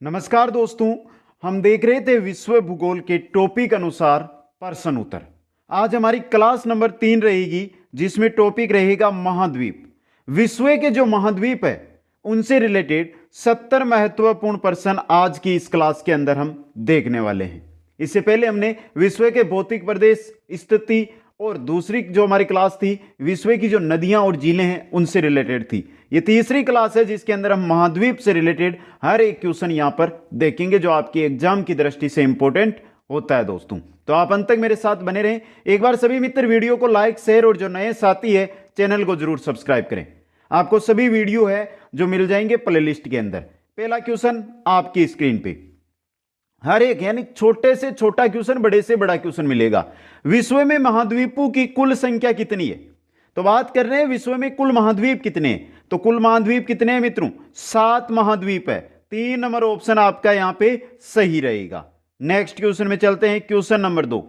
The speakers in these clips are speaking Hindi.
नमस्कार दोस्तों, हम देख रहे थे विश्व भूगोल के टॉपिक अनुसार प्रश्न उत्तर। आज हमारी क्लास नंबर 3 रहेगी जिसमें टॉपिक रहेगा महाद्वीप। विश्व के जो महाद्वीप है उनसे रिलेटेड 70 महत्वपूर्ण प्रश्न आज की इस क्लास के अंदर हम देखने वाले हैं। इससे पहले हमने विश्व के भौतिक प्रदेश, स्थिति और दूसरी जो हमारी क्लास थी विश्व की जो नदियां और झीलें हैं उनसे रिलेटेड थी। ये तीसरी क्लास है जिसके अंदर हम महाद्वीप से रिलेटेड हर एक क्वेश्चन यहां पर देखेंगे जो आपके एग्जाम की दृष्टि से इंपॉर्टेंट होता है दोस्तों। तो आप अंत तक मेरे साथ बने रहें। एक बार सभी मित्र वीडियो को लाइक, शेयर और जो नए साथी है चैनल को जरूर सब्सक्राइब करें। आपको सभी वीडियो है जो मिल जाएंगे प्लेलिस्ट के अंदर। पहला क्वेश्चन आपकी स्क्रीन पे, हर एक यानी छोटे से छोटा क्वेश्चन, बड़े से बड़ा क्वेश्चन मिलेगा। विश्व में महाद्वीपों की कुल संख्या कितनी है? तो बात कर रहे हैं विश्व में कुल महाद्वीप कितने हैं। तो कुल महाद्वीप कितने हैं मित्रों? 7 महाद्वीप है। 3 नंबर ऑप्शन आपका यहां पे सही रहेगा। नेक्स्ट क्वेश्चन में चलते हैं। क्वेश्चन नंबर 2,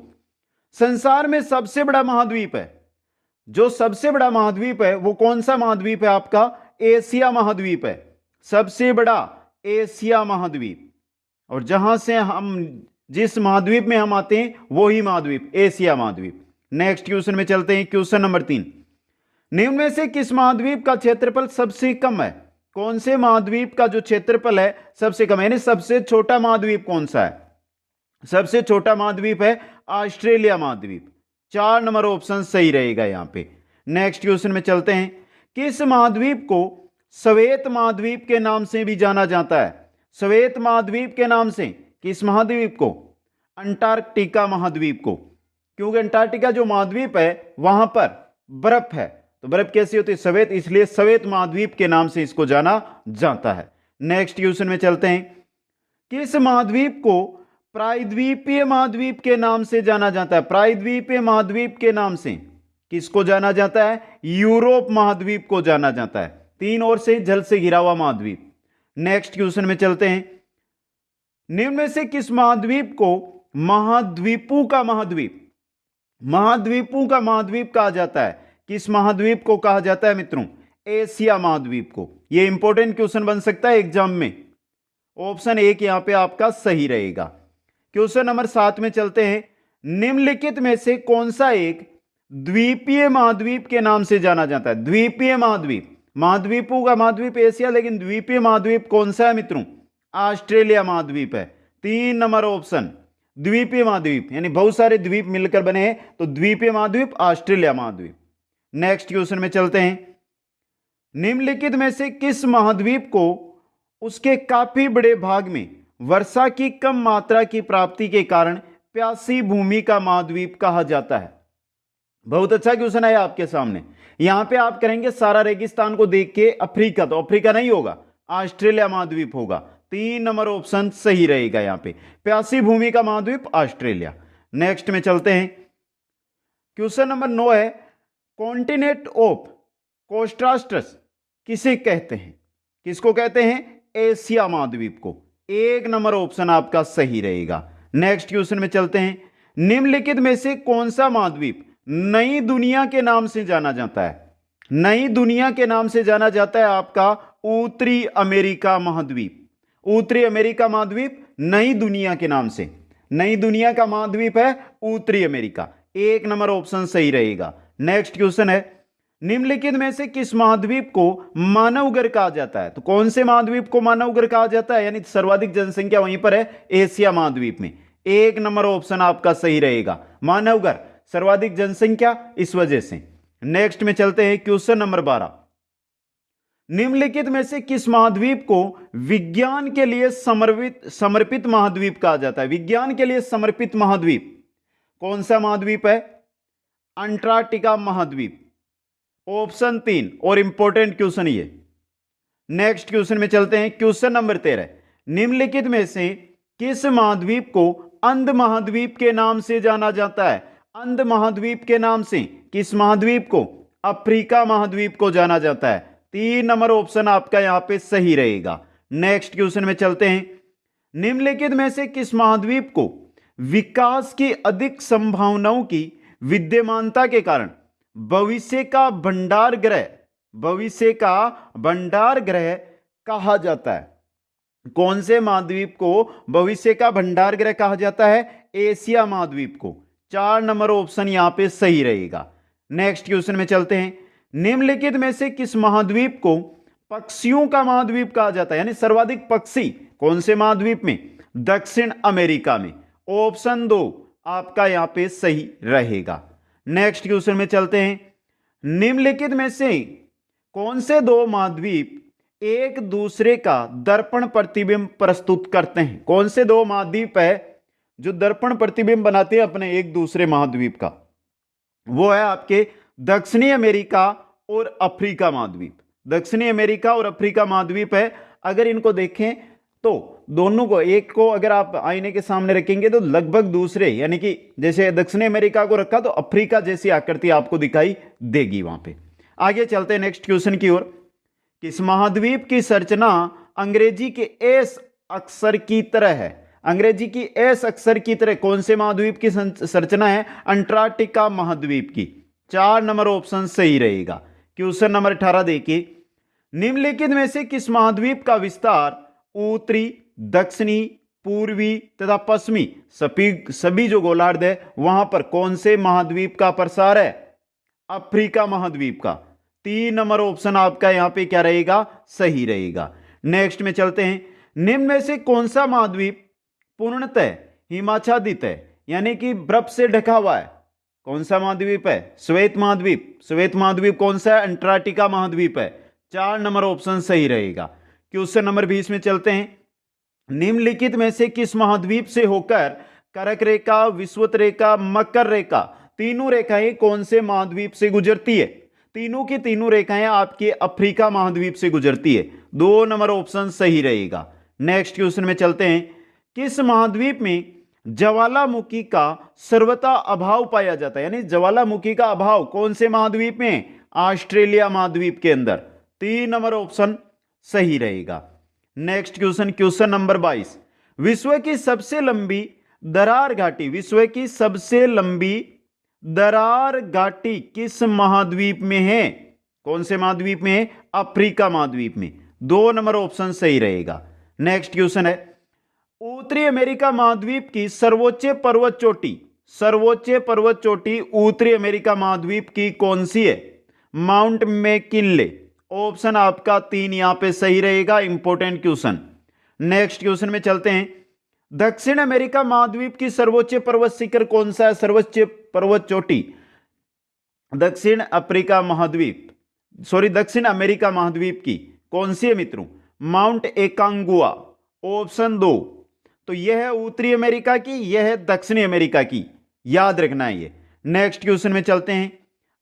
संसार में सबसे बड़ा महाद्वीप है, जो सबसे बड़ा महाद्वीप है वो कौन सा महाद्वीप है? आपका एशिया महाद्वीप है। सबसे बड़ा एशिया महाद्वीप, और जहां से हम जिस महाद्वीप में हम आते हैं वही महाद्वीप एशिया महाद्वीप। नेक्स्ट क्वेश्चन में चलते हैं। क्वेश्चन नंबर 3, निम्न में से किस महाद्वीप का क्षेत्रफल सबसे कम है? कौन से महाद्वीप का जो क्षेत्रफल है सबसे कम है, यानी सबसे छोटा महाद्वीप कौन सा है? सबसे छोटा महाद्वीप है ऑस्ट्रेलिया महाद्वीप। 4 नंबर ऑप्शन सही रहेगा यहां पे। नेक्स्ट क्वेश्चन में चलते हैं। किस महाद्वीप को श्वेत महाद्वीप के नाम से भी जाना जाता है? श्वेत महाद्वीप के नाम से किस महाद्वीप को? अंटार्कटिका महाद्वीप को, क्योंकि अंटार्कटिका जो महाद्वीप है वहां पर बर्फ है। तो बर्फ कैसी होती है? श्वेत, इसलिए श्वेत महाद्वीप के नाम से इसको जाना जाता है। नेक्स्ट क्वेश्चन में चलते हैं। किस महाद्वीप को प्रायद्वीपीय महाद्वीप के नाम से जाना जाता है? प्रायद्वीपीय महाद्वीप के नाम से किसको जाना जाता है? यूरोप महाद्वीप को जाना जाता है। 3 ओर से जल से घिरा हुआ महाद्वीप। नेक्स्ट क्वेश्चन में चलते हैं। निम्न में से किस महाद्वीप को महाद्वीपों का महाद्वीप, महाद्वीपों का महाद्वीप कहा जाता है? किस महाद्वीप को कहा जाता है मित्रों? एशिया महाद्वीप को। यह इंपॉर्टेंट क्वेश्चन बन सकता है एग्जाम में। ऑप्शन 1 यहां पे आपका सही रहेगा। क्वेश्चन नंबर 7 में चलते हैं। निम्नलिखित में से कौन सा एक द्वीपीय महाद्वीप के नाम से जाना जाता है? द्वीपीय महाद्वीप, महाद्वीपों का महाद्वीप एशिया, लेकिन द्वीपीय महाद्वीप कौन सा है मित्रों? ऑस्ट्रेलिया महाद्वीप है। 3 नंबर ऑप्शन द्वीपीय महाद्वीप, यानी बहुत सारे द्वीप मिलकर बने हैं, तो द्वीपीय महाद्वीप ऑस्ट्रेलिया महाद्वीप। नेक्स्ट क्वेश्चन में चलते हैं। निम्नलिखित में से किस महाद्वीप को उसके काफी बड़े भाग में वर्षा की कम मात्रा की प्राप्ति के कारण प्यासी भूमि का महाद्वीप कहा जाता है? बहुत अच्छा क्वेश्चन है आपके सामने। यहां पे आप करेंगे सारा रेगिस्तान को देख के अफ्रीका, तो अफ्रीका नहीं होगा, ऑस्ट्रेलिया महाद्वीप होगा। 3 नंबर ऑप्शन सही रहेगा यहां पे, प्यासी भूमि का महाद्वीप ऑस्ट्रेलिया। नेक्स्ट में चलते हैं। क्वेश्चन नंबर 9 है। कॉन्टिनेंट ऑफ कोस्टास्ट्रस किसे कहते हैं? किसको कहते हैं? एशिया महाद्वीप को। 1 नंबर ऑप्शन आपका सही रहेगा। नेक्स्ट क्वेश्चन में चलते हैं। निम्नलिखित में से कौन सा महाद्वीप नई दुनिया के नाम से जाना जाता है? नई दुनिया के नाम से जाना जाता है आपका उत्तरी अमेरिका महाद्वीप। उत्तरी अमेरिका महाद्वीप नई दुनिया के नाम से, नई दुनिया का महाद्वीप है उत्तरी अमेरिका। 1 नंबर ऑप्शन सही रहेगा। नेक्स्ट क्वेश्चन है। निम्नलिखित में से किस महाद्वीप को मानवगर कहा जाता है? तो कौन से महाद्वीप को मानवगर कहा जाता है, यानी सर्वाधिक जनसंख्या वहीं पर है एशिया महाद्वीप में? 1 नंबर ऑप्शन आपका सही रहेगा, मानवगर, सर्वाधिक जनसंख्या इस वजह से। नेक्स्ट में चलते हैं। क्वेश्चन नंबर 12, निम्नलिखित में से किस महाद्वीप को विज्ञान के लिए समर्पित महाद्वीप कहा जाता है? विज्ञान के लिए समर्पित महाद्वीप कौन सा महाद्वीप है? अंटार्कटिका महाद्वीप। ऑप्शन 3, और इंपॉर्टेंट क्वेश्चन ये। नेक्स्ट क्वेश्चन में चलते हैं। क्वेश्चन नंबर 13, निम्नलिखित में से किस महाद्वीप को अंध महाद्वीप के नाम से जाना जाता है? अंध महाद्वीप के नाम से किस महाद्वीप को? अफ्रीका महाद्वीप को जाना जाता है। 3 नंबर ऑप्शन आपका यहां पे सही रहेगा। नेक्स्ट क्वेश्चन में चलते हैं। निम्नलिखित में से किस महाद्वीप को विकास की अधिक संभावनाओं की विद्यमानता के कारण भविष्य का भंडार ग्रह, भविष्य का भंडार ग्रह कहा जाता है? कौन से महाद्वीप को भविष्य का भंडार गृह कहा जाता है? एशिया महाद्वीप को। 4 नंबर ऑप्शन यहां पे सही रहेगा। नेक्स्ट क्वेश्चन में चलते हैं। निम्नलिखित में से किस महाद्वीप को पक्षियों का महाद्वीप कहा जाता है, यानी सर्वाधिक पक्षी कौन से महाद्वीप में? दक्षिण अमेरिका में। ऑप्शन 2 आपका यहां पे सही रहेगा। नेक्स्ट क्वेश्चन में चलते हैं। निम्नलिखित में से कौन से दो महाद्वीप एक दूसरे का दर्पण प्रतिबिंब प्रस्तुत करते हैं? कौन से दो महाद्वीप है जो दर्पण प्रतिबिंब बनाते हैं अपने एक दूसरे महाद्वीप का? वो है आपके दक्षिणी अमेरिका और अफ्रीका महाद्वीप। दक्षिणी अमेरिका और अफ्रीका महाद्वीप है। अगर इनको देखें तो दोनों को, एक को अगर आप आईने के सामने रखेंगे तो लगभग दूसरे, यानी कि जैसे दक्षिणी अमेरिका को रखा तो अफ्रीका जैसी आकृति आपको दिखाई देगी वहां पे। आगे चलते हैं नेक्स्ट क्वेश्चन की ओर। किस महाद्वीप की संरचना अंग्रेजी के एस अक्षर की तरह है? अंग्रेजी की एस अक्षर की तरह कौन से महाद्वीप की संरचना है? अंटार्कटिका महाद्वीप की। 4 नंबर ऑप्शन सही रहेगा। क्वेश्चन नंबर 18 देखिए। निम्नलिखित में से किस महाद्वीप का विस्तार उत्तरी, दक्षिणी, पूर्वी तथा पश्चिमी सभी जो गोलार्ध है वहां पर कौन से महाद्वीप का प्रसार है? अफ्रीका महाद्वीप का। 3 नंबर ऑप्शन आपका यहां पे क्या रहेगा? सही रहेगा। नेक्स्ट में चलते हैं। निम्न में से कौन सा महाद्वीप पूर्णतः हिमाच्छादित है, यानी कि बर्फ से ढका हुआ है? कौन सा महाद्वीप है? श्वेत महाद्वीप। श्वेत महाद्वीप कौन सा है? अंटार्कटिका महाद्वीप है। 4 नंबर ऑप्शन सही रहेगा। क्वेश्चन नंबर 20 में चलते हैं। निम्नलिखित में से किस महाद्वीप से होकर कर्क रेखा, विषुवत रेखा, मकर रेखा तीनों रेखाएं कौन से महाद्वीप से गुजरती है? तीनों की तीनों रेखाएं आपके अफ्रीका महाद्वीप से गुजरती है। 2 नंबर ऑप्शन सही रहेगा। नेक्स्ट क्वेश्चन में चलते हैं। किस महाद्वीप में ज्वालामुखी का सर्वथा अभाव पाया जाता है, यानी ज्वालामुखी का अभाव कौन से महाद्वीप में? ऑस्ट्रेलिया महाद्वीप के अंदर। 3 नंबर ऑप्शन सही रहेगा। Next question, question number 22। विश्व की सबसे लंबी दरार घाटी, विश्व की सबसे लंबी दरार घाटी किस महाद्वीप में है? कौन से महाद्वीप में है? अफ्रीका महाद्वीप में। 2 नंबर ऑप्शन सही रहेगा। नेक्स्ट क्वेश्चन है। उत्तरी अमेरिका महाद्वीप की सर्वोच्च पर्वत चोटी, सर्वोच्च पर्वत चोटी उत्तरी अमेरिका महाद्वीप की कौन सी है? Mount McKinley. ऑप्शन आपका 3 यहां पे सही रहेगा। Important question. नेक्स्ट क्वेश्चन में चलते हैं। दक्षिण अमेरिका महाद्वीप की सर्वोच्च पर्वत शिखर कौन सा है? सर्वोच्च पर्वत चोटी दक्षिण अफ्रीका महाद्वीप, दक्षिण अमेरिका महाद्वीप की कौन सी है मित्रों? माउंट एकांगुआ। ऑप्शन 2। तो यह है उत्तरी अमेरिका की, यह है दक्षिणी अमेरिका की, याद रखना है ये। नेक्स्ट क्वेश्चन में चलते हैं।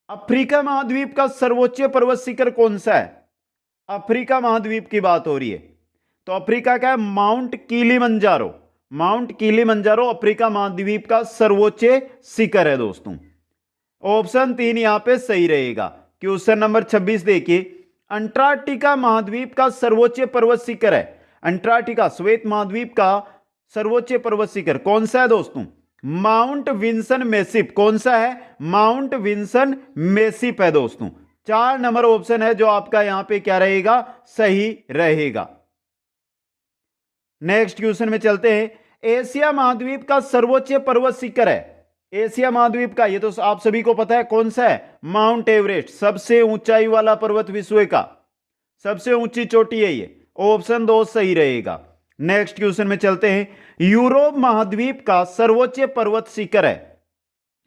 अफ्रीका महाद्वीप का सर्वोच्च पर्वत शिखर कौन सा है? अफ्रीका महाद्वीप की बात हो रही है तो अफ्रीका का है mount Kilimanjaro. Mount Kilimanjaro Africa महाद्वीप का सर्वोच्च शिखर है दोस्तों। ऑप्शन 3 यहां पे सही रहेगा। क्वेश्चन नंबर 26 देखिए। अंटार्कटिका महाद्वीप का सर्वोच्च पर्वत शिखर है, अंटार्कटिका श्वेत महाद्वीप का सर्वोच्च पर्वत शिखर कौन सा है दोस्तों? Mount Vinson Massif. कौन सा है? माउंट विंसन मेसिप है दोस्तों। 4 नंबर ऑप्शन है जो आपका यहां पे क्या रहेगा? सही रहेगा। नेक्स्ट क्वेश्चन में चलते हैं। एशिया महाद्वीप का सर्वोच्च पर्वत शिखर है, एशिया महाद्वीप का, ये तो आप सभी को पता है कौन सा है? Mount Everest. सबसे ऊंचाई वाला पर्वत विश्व का, सबसे ऊंची चोटी है ये। ऑप्शन 2 सही रहेगा। नेक्स्ट क्वेश्चन में चलते हैं। यूरोप महाद्वीप का सर्वोच्च पर्वत शिखर है,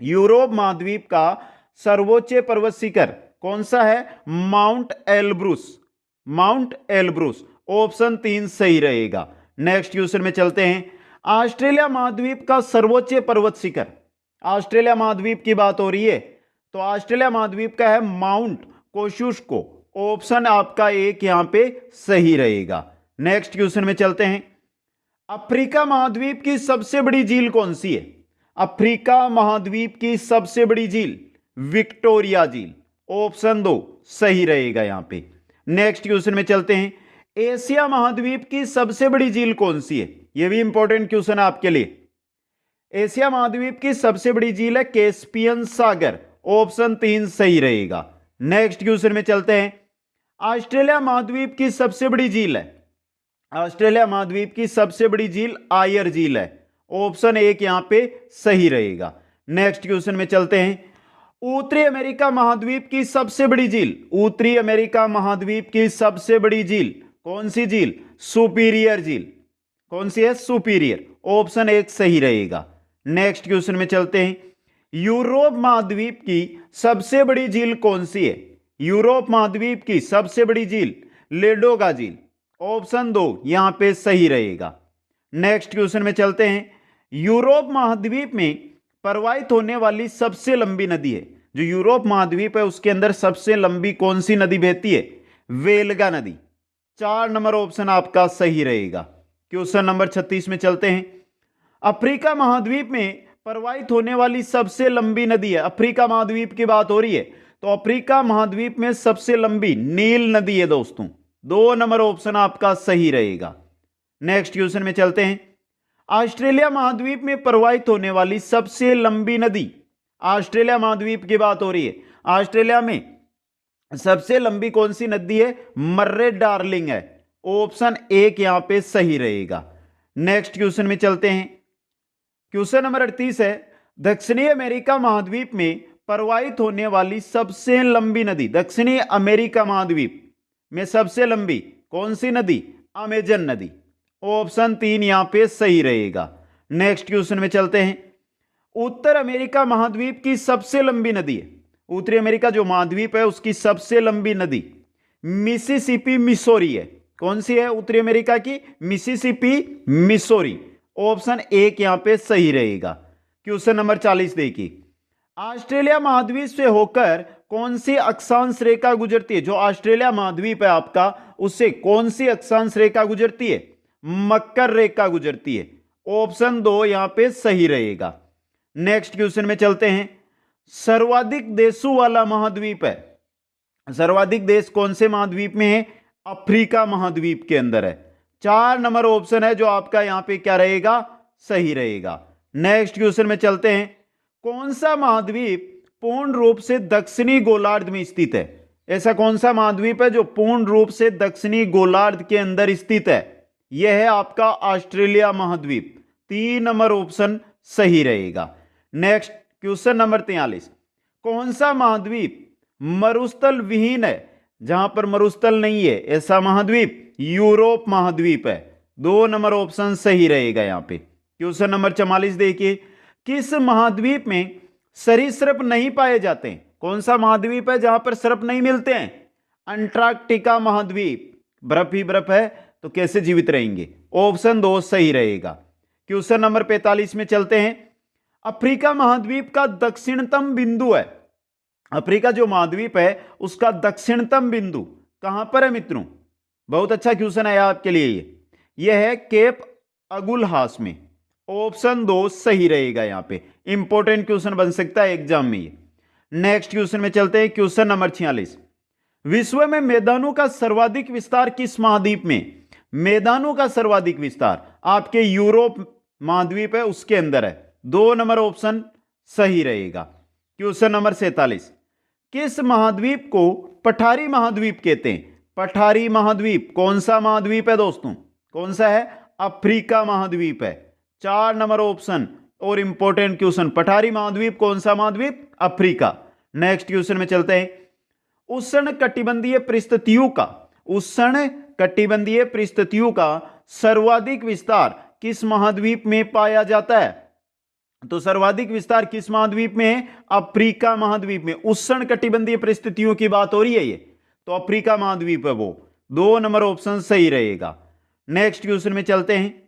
यूरोप महाद्वीप का सर्वोच्च पर्वत शिखर कौन सा है? Mount Elbrus. Mount Elbrus. Option 3 सही रहेगा। नेक्स्ट क्वेश्चन में चलते हैं। ऑस्ट्रेलिया महाद्वीप का सर्वोच्च पर्वत शिखर, ऑस्ट्रेलिया महाद्वीप की बात हो रही है तो ऑस्ट्रेलिया महाद्वीप का है माउंट कोशुस्को। ऑप्शन आपका 1 यहां पे सही रहेगा। नेक्स्ट क्वेश्चन में चलते हैं। अफ्रीका महाद्वीप की सबसे बड़ी झील कौन सी है? अफ्रीका महाद्वीप की सबसे बड़ी झील विक्टोरिया झील। ऑप्शन 2 सही रहेगा यहां पे। नेक्स्ट क्वेश्चन में चलते हैं। एशिया महाद्वीप की सबसे बड़ी झील कौन सी है? यह भी इंपॉर्टेंट क्वेश्चन है आपके लिए। एशिया महाद्वीप की सबसे बड़ी झील है कैस्पियन सागर। ऑप्शन 3 सही रहेगा। नेक्स्ट क्वेश्चन में चलते हैं। ऑस्ट्रेलिया महाद्वीप की सबसे बड़ी झील है, ऑस्ट्रेलिया महाद्वीप की सबसे बड़ी झील आयर झील है। ऑप्शन एक यहां पे सही रहेगा। नेक्स्ट क्वेश्चन में चलते हैं। उत्तरी अमेरिका महाद्वीप की सबसे बड़ी झील, उत्तरी अमेरिका महाद्वीप की सबसे बड़ी झील कौन सी झील? सुपीरियर झील। कौन सी है? सुपीरियर। ऑप्शन एक सही रहेगा। नेक्स्ट क्वेश्चन में चलते हैं। यूरोप महाद्वीप की सबसे बड़ी झील कौन सी है? यूरोप महाद्वीप की सबसे बड़ी झील लेडोगा झील। ऑप्शन दो यहां पे सही रहेगा। नेक्स्ट क्वेश्चन में चलते हैं। यूरोप महाद्वीप में प्रवाहित होने वाली सबसे लंबी नदी है, जो यूरोप महाद्वीप है उसके अंदर सबसे लंबी कौन सी नदी बहती है? वेल्गा नदी। 4 नंबर ऑप्शन आपका सही रहेगा। क्वेश्चन नंबर 36 में चलते हैं। अफ्रीका महाद्वीप में प्रवाहित होने वाली सबसे लंबी नदी है, अफ्रीका महाद्वीप की बात हो रही है, तो अफ्रीका महाद्वीप में सबसे लंबी नील नदी है दोस्तों। 2 नंबर ऑप्शन आपका सही रहेगा। नेक्स्ट क्वेश्चन में चलते हैं। ऑस्ट्रेलिया महाद्वीप में प्रवाहित होने वाली सबसे लंबी नदी, ऑस्ट्रेलिया महाद्वीप की बात हो रही है, ऑस्ट्रेलिया में सबसे लंबी कौन सी नदी है? मर्रे डार्लिंग है। ऑप्शन एक यहां पे सही रहेगा। नेक्स्ट क्वेश्चन में चलते हैं। क्वेश्चन नंबर 38 है। दक्षिणी अमेरिका महाद्वीप में प्रवाहित होने वाली सबसे लंबी नदी, दक्षिणी अमेरिका महाद्वीप में सबसे लंबी कौन सी नदी? अमेजन नदी। ऑप्शन 3 यहां पे सही रहेगा। नेक्स्ट क्वेश्चन में चलते हैं। उत्तर अमेरिका महाद्वीप की सबसे लंबी नदी है, उत्तरी अमेरिका जो महाद्वीप है उसकी सबसे लंबी नदी मिसिसिपी मिसौरी है। कौन सी है उत्तरी अमेरिका की? Mississippi Missouri. ऑप्शन एक यहां पे सही रहेगा। क्वेश्चन नंबर 40 देखिए। ऑस्ट्रेलिया महाद्वीप से होकर कौन सी अक्षांश रेखा गुजरती है? जो ऑस्ट्रेलिया महाद्वीप है आपका उससे कौन सी अक्षांश रेखा गुजरती है? मकर रेखा गुजरती है। ऑप्शन 2 यहां पे सही रहेगा। नेक्स्ट क्वेश्चन में चलते हैं। सर्वाधिक देशों वाला महाद्वीप है, सर्वाधिक देश कौन से महाद्वीप में है? अफ्रीका महाद्वीप के अंदर है। 4 नंबर ऑप्शन है जो आपका यहां पे क्या रहेगा? सही रहेगा। नेक्स्ट क्वेश्चन में चलते हैं। कौन सा महाद्वीप पूर्ण रूप से दक्षिणी गोलार्ध में स्थित है? ऐसा कौन सा महाद्वीप है जो पूर्ण रूप से दक्षिणी गोलार्ध के अंदर स्थित है? यह है आपका ऑस्ट्रेलिया महाद्वीप। 3 नंबर ऑप्शन सही रहेगा। Next question number 43। कौन सा महाद्वीप मरुस्थल विहीन है? जहां पर मरुस्थल नहीं है ऐसा महाद्वीप यूरोप महाद्वीप है। 2 नंबर ऑप्शन सही रहेगा यहां पे। क्वेश्चन नंबर 44 देखिए। किस महाद्वीप में सरीसृप नहीं पाए जाते हैं? कौन सा महाद्वीप है जहां पर सर्प नहीं मिलते हैं? अंटार्कटिका महाद्वीप। बर्फ ही बर्फ है तो कैसे जीवित रहेंगे? ऑप्शन 2 सही रहेगा। क्वेश्चन नंबर 45 में चलते हैं। अफ्रीका महाद्वीप का दक्षिणतम बिंदु है, अफ्रीका जो महाद्वीप है उसका दक्षिणतम बिंदु कहां पर है मित्रों? बहुत अच्छा क्वेश्चन है आपके लिए यह है केप अगुलहास में। ऑप्शन 2 सही रहेगा। यहां पे इंपॉर्टेंट क्वेश्चन बन सकता है एग्जाम में ये। नेक्स्ट क्वेश्चन में चलते हैं। Question number 46। विश्व में मैदानों का सर्वाधिक विस्तार किस महाद्वीप में? मैदानों का सर्वाधिक विस्तार आपके यूरोप महाद्वीप है उसके अंदर है। 2 नंबर ऑप्शन सही रहेगा। Question number 47। किस महाद्वीप को पठारी महाद्वीप कहते हैं? पठारी महाद्वीप कौन सा महाद्वीप है दोस्तों? कौन सा है? अफ्रीका महाद्वीप है। 4 नंबर ऑप्शन और इंपॉर्टेंट क्वेश्चन। पठारी महाद्वीप कौन सा महाद्वीप? अफ्रीका। नेक्स्ट क्वेश्चन में चलते हैं। उष्ण कटिबंधीय परिस्थितियों का, उष्ण कटिबंधीय परिस्थितियों का सर्वाधिक विस्तार किस महाद्वीप में पाया जाता है? तो सर्वाधिक विस्तार किस महाद्वीप में है? अफ्रीका महाद्वीप में। उष्ण कटिबंधीय परिस्थितियों की बात हो रही है ये, तो अफ्रीका महाद्वीप है वो। 2 नंबर ऑप्शन सही रहेगा। नेक्स्ट क्वेश्चन में चलते हैं।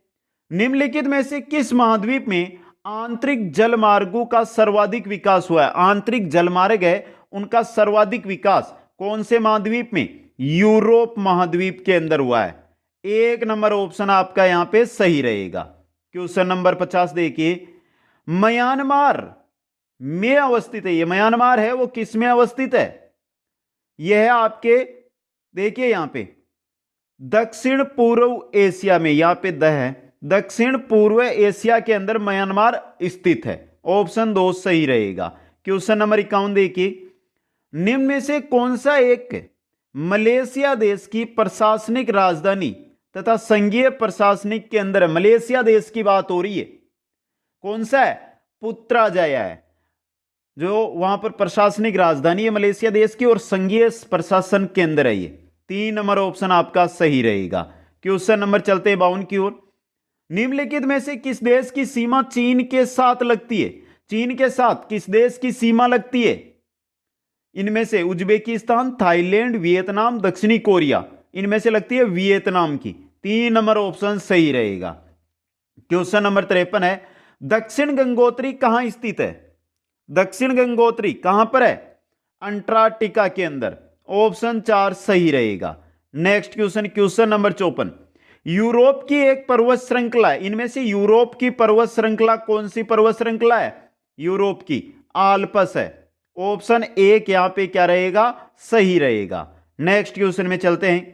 निम्नलिखित में से किस महाद्वीप में आंतरिक जलमार्गों का सर्वाधिक विकास हुआ है? आंतरिक जलमार्ग है उनका सर्वाधिक विकास कौन से महाद्वीप में? यूरोप महाद्वीप के अंदर हुआ है। 1 नंबर ऑप्शन आपका यहां पे सही रहेगा। क्वेश्चन नंबर 50 देखिए। म्यांमार में अवस्थित है, ये म्यांमार है वो किस में अवस्थित है? यह है आपके देखिए यहां पे दक्षिण पूर्व एशिया में, यहां पे द है दक्षिण पूर्व एशिया के अंदर म्यांमार स्थित है। ऑप्शन 2 सही रहेगा। क्वेश्चन नंबर 51 देखिए। निम्न में से कौन सा एक मलेशिया देश की प्रशासनिक राजधानी तथा संघीय प्रशासनिक केंद्र है। मलेशिया देश की बात हो रही है। कौन सा है? पुत्राजया है, जो वहां पर प्रशासनिक राजधानी है मलेशिया देश की और संघीय प्रशासन केंद्र है ये। 3 नंबर ऑप्शन आपका सही रहेगा। क्वेश्चन नंबर चलते हैं 52 की ओर। निम्नलिखित में से किस देश की सीमा चीन के साथ लगती है? चीन के साथ किस देश की सीमा लगती है? इनमें से उज्बेकिस्तान, थाईलैंड, वियतनाम, दक्षिणी कोरिया, इनमें से लगती है वियतनाम की। 3 नंबर ऑप्शन सही रहेगा। क्वेश्चन नंबर 53 है, दक्षिण गंगोत्री कहां स्थित है? दक्षिण गंगोत्री कहां पर है? अंटार्कटिका के अंदर। ऑप्शन 4 सही रहेगा। Next question, question number 54, Europe की एक पर्वत श्रृंखला है, इनमें से यूरोप की पर्वत श्रृंखला कौन सी पर्वत श्रृंखला है? यूरोप की आल्प्स है। ऑप्शन 1 यहां पे क्या रहेगा? सही रहेगा। नेक्स्ट क्वेश्चन में चलते हैं।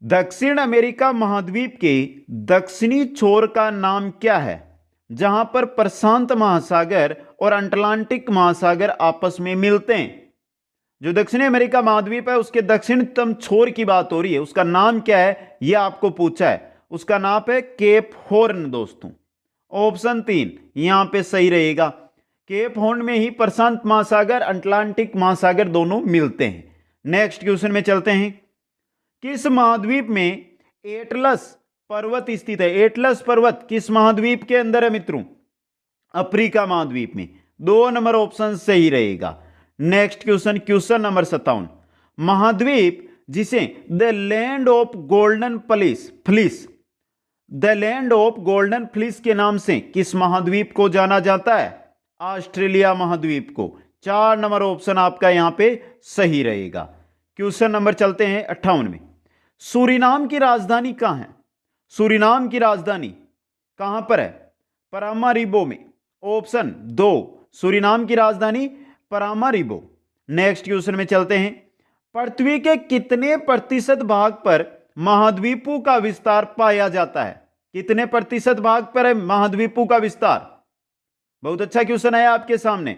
दक्षिण अमेरिका महाद्वीप के दक्षिणी छोर का नाम क्या है, जहां पर प्रशांत महासागर और अटलांटिक महासागर आपस में मिलते हैं? जो दक्षिणी अमेरिका महाद्वीप है उसके दक्षिणतम छोर की बात हो रही है, उसका नाम क्या है यह आपको पूछा है। उसका नाम है केप हॉर्न दोस्तों। ऑप्शन 3 यहां पे सही रहेगा। केप हॉर्न में ही प्रशांत महासागर, अटलांटिक महासागर दोनों मिलते हैं। नेक्स्ट क्वेश्चन में चलते हैं। किस महाद्वीप में एटलस पर्वत स्थित है? एटलस पर्वत किस महाद्वीप के अंदर है मित्रों? अफ्रीका महाद्वीप में। 2 नंबर ऑप्शन सही रहेगा। नेक्स्ट क्वेश्चन, क्वेश्चन नंबर 57, महाद्वीप जिसे the land of golden fleece the land of golden fleece के नाम से किस महाद्वीप को जाना जाता है? ऑस्ट्रेलिया महाद्वीप को। 4 नंबर ऑप्शन आपका यहां पे सही रहेगा। क्वेश्चन नंबर चलते हैं 58 में। सूरीनाम की राजधानी कहां है? सूरीनाम की राजधानी कहां पर है? परामारिबो में। ऑप्शन 2 सूरीनाम की राजधानी परामारिबो। नेक्स्ट क्वेश्चन में चलते हैं। पृथ्वी के कितने प्रतिशत भाग पर महाद्वीपों का विस्तार पाया जाता है? कितने प्रतिशत भाग पर है महाद्वीपों का विस्तार? बहुत अच्छा क्वेश्चन है आपके सामने।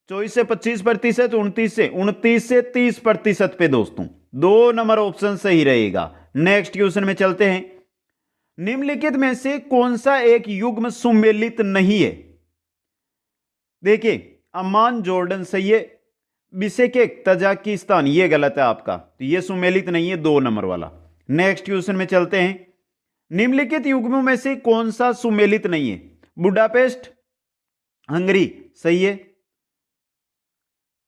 24 से 25%, 29 से 30% पे दोस्तों। 2 नंबर ऑप्शन सही रहेगा। नेक्स्ट क्वेश्चन में चलते हैं। निम्नलिखित में से कौन सा एक युग्म सुमेलित नहीं है? देखिए, अम्मान जॉर्डन सही है, बिशकेक तजाकिस्तान ये गलत है आपका, तो ये सुमेलित नहीं है 2 नंबर वाला। नेक्स्ट क्वेश्चन में चलते हैं। निम्नलिखित युग्मों में से कौन सा सुमेलित नहीं है? बुडापेस्ट हंगरी सही है,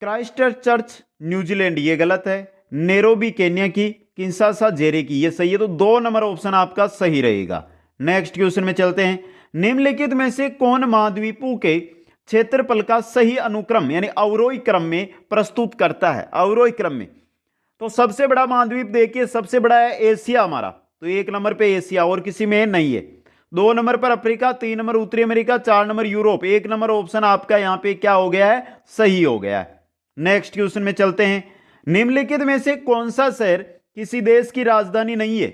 क्राइस्टचर्च न्यूजीलैंड ये गलत है, नैरोबी केन्या की, किंशासा जेरे की ये सही है, तो 2 नंबर ऑप्शन आपका सही रहेगा। नेक्स्ट क्वेश्चन में चलते हैं। निम्नलिखित में से कौन महाद्वीपों के क्षेत्रफल का सही अनुक्रम यानी अवरोही क्रम में प्रस्तुत करता है? अवरोही क्रम में तो सबसे बड़ा महाद्वीप देखिए, सबसे बड़ा है एशिया हमारा, तो 1 नंबर पे एशिया, और किसी में नहीं है। 2 नंबर पर अफ्रीका, 3 नंबर उत्तरी America, 4 number Europe. 1 number option आपका यहां पे क्या हो गया है? सही हो गया है। नेक्स्ट क्वेश्चन में चलते हैं। निम्नलिखित में से कौन सा शहर किसी देश की राजधानी नहीं है?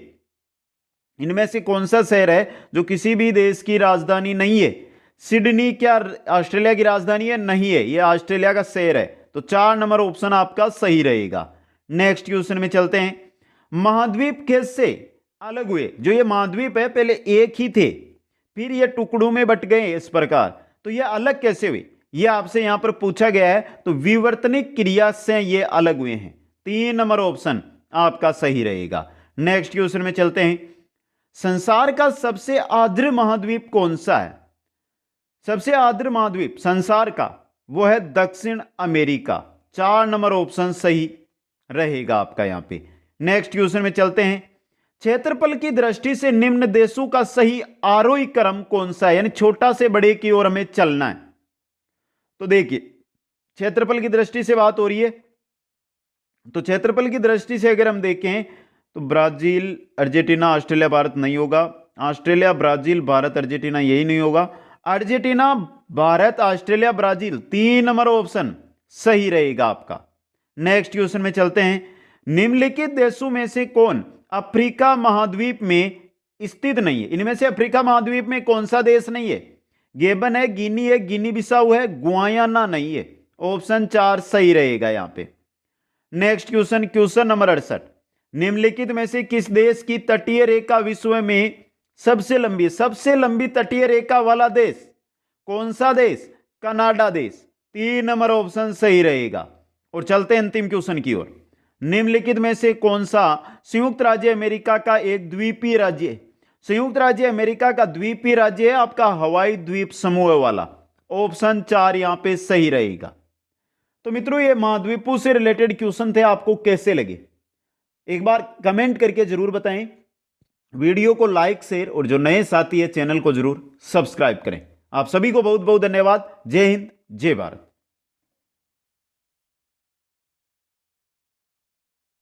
इनमें से कौन सा शहर है जो किसी भी देश की राजधानी नहीं है? सिडनी क्या ऑस्ट्रेलिया की राजधानी है? नहीं है, यह ऑस्ट्रेलिया का शहर है, तो 4 नंबर ऑप्शन आपका सही रहेगा। नेक्स्ट क्वेश्चन में चलते हैं। महाद्वीप कैसे अलग हुए? जो ये महाद्वीप है पहले एक ही थे, फिर ये टुकड़ों में बट गए इस प्रकार, तो ये अलग कैसे हुए ये आपसे यहां पर पूछा गया है, तो विवर्तनिक क्रिया से ये अलग हुए हैं। 3 नंबर ऑप्शन आपका सही रहेगा। नेक्स्ट क्वेश्चन में चलते हैं। संसार का सबसे आर्द्र महाद्वीप कौन सा है? सबसे आर्द्र महाद्वीप संसार का वो है दक्षिण अमेरिका। 4 नंबर ऑप्शन सही रहेगा आपका यहां पे। नेक्स्ट क्वेश्चन में चलते हैं। क्षेत्रफल की दृष्टि से निम्न देशों का सही आरोही क्रम कौन सा है, यानी छोटा से बड़े की ओर हमें चलना है। तो देखिए, क्षेत्रफल की दृष्टि से बात हो रही है, तो क्षेत्रफल की दृष्टि से अगर हम देखें तो ब्राजील, अर्जेंटीना, ऑस्ट्रेलिया, भारत नहीं होगा। ऑस्ट्रेलिया, ब्राजील, भारत, अर्जेंटीना यही नहीं होगा। Argentina, Bharat, Australia, Brazil 3 number option सही रहेगा आपका। नेक्स्ट क्वेश्चन में चलते हैं। निम्नलिखित देशों में से कौन अफ्रीका महाद्वीप में स्थित नहीं है? इनमें से अफ्रीका महाद्वीप में कौन सा देश नहीं है? गेबन है, गिनी है, गिनी बिसाऊ है, गुयाना नहीं है। ऑप्शन 4 सही रहेगा यहां पे। Next question, question number 68। निम्नलिखित में से किस देश की तटीय रेखा विश्व में सबसे लंबी तटीय रेखा वाला देश कौन सा देश? कनाडा देश। 3 नंबर ऑप्शन सही रहेगा। और चलते हैं अंतिम क्वेश्चन की ओर। निम्नलिखित में से कौन सा संयुक्त राज्य अमेरिका का एक द्वीपीय राज्य है? संयुक्त राज्य अमेरिका का द्वीपीय राज्य है आपका हवाई द्वीप समूह वाला। ऑप्शन 4 यहां पे सही रहेगा। तो मित्रों ये महाद्वीपों से रिलेटेड क्वेश्चन थे, आपको कैसे लगे एक बार कमेंट करके जरूर बताएं। वीडियो को लाइक शेयर और जो नए साथी है चैनल को जरूर सब्सक्राइब करें। आप सभी को बहुत बहुत धन्यवाद। जय हिंद, जय भारत।